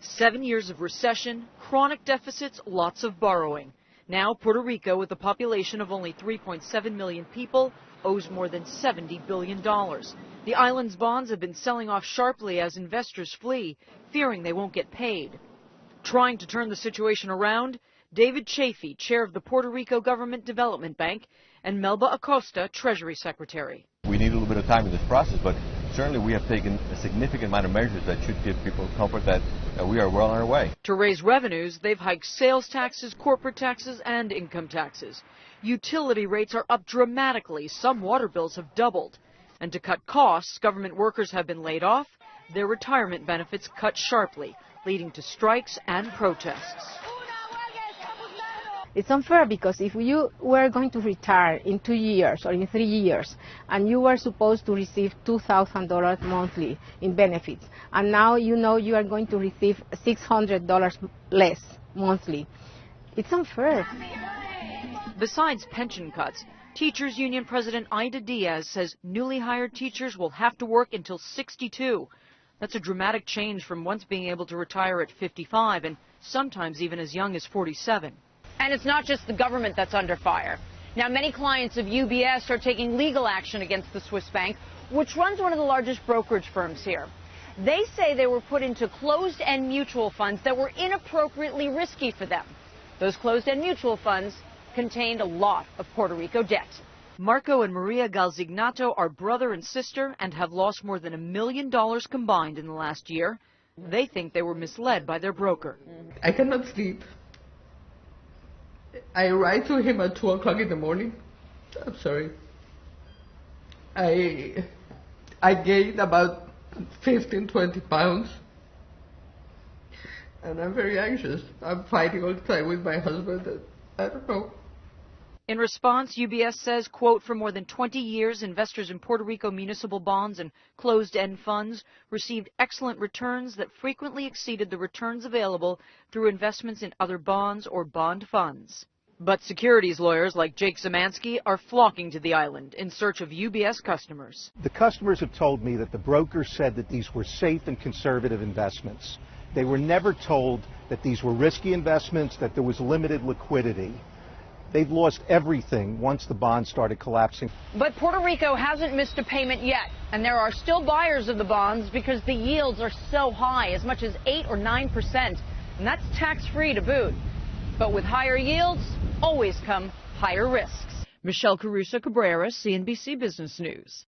7 years of recession, chronic deficits, lots of borrowing. Now Puerto Rico, with a population of only 3.7 million people, owes more than $70 billion. The island's bonds have been selling off sharply as investors flee, fearing they won't get paid. Trying to turn the situation around, David Chafee, chair of the Puerto Rico Government Development Bank, and Melba Acosta, Treasury Secretary. We need a little bit of time in this process, but certainly we have taken a significant amount of measures that should give people comfort that we are well on our way. To raise revenues, they've hiked sales taxes, corporate taxes, and income taxes. Utility rates are up dramatically. Some water bills have doubled. And to cut costs, government workers have been laid off, their retirement benefits cut sharply, leading to strikes and protests. It's unfair because if you were going to retire in 2 years or in 3 years and you were supposed to receive $2,000 monthly in benefits and now you know you are going to receive $600 less monthly, it's unfair. Besides pension cuts, Teachers Union President Aida Diaz says newly hired teachers will have to work until 62. That's a dramatic change from once being able to retire at 55 and sometimes even as young as 47. And it's not just the government that's under fire. Now, many clients of UBS are taking legal action against the Swiss bank, which runs one of the largest brokerage firms here. They say they were put into closed-end mutual funds that were inappropriately risky for them. Those closed-end mutual funds contained a lot of Puerto Rico debt. Marco and Maria Galzignato are brother and sister and have lost more than $1 million combined in the last year. They think they were misled by their broker. I cannot sleep. I write to him at 2 o'clock in the morning. I'm sorry. I gained about 15, 20 pounds. And I'm very anxious. I'm fighting all the time with my husband. I don't know. In response, UBS says, quote, for more than 20 years, investors in Puerto Rico municipal bonds and closed-end funds received excellent returns that frequently exceeded the returns available through investments in other bonds or bond funds. But securities lawyers like Jake Zemansky are flocking to the island in search of UBS customers. The customers have told me that the brokers said that these were safe and conservative investments. They were never told that these were risky investments, that there was limited liquidity. They've lost everything once the bonds started collapsing. But Puerto Rico hasn't missed a payment yet, and there are still buyers of the bonds because the yields are so high, as much as 8 or 9%, and that's tax-free to boot. But with higher yields, always come higher risks. Michelle Caruso Cabrera, CNBC Business News.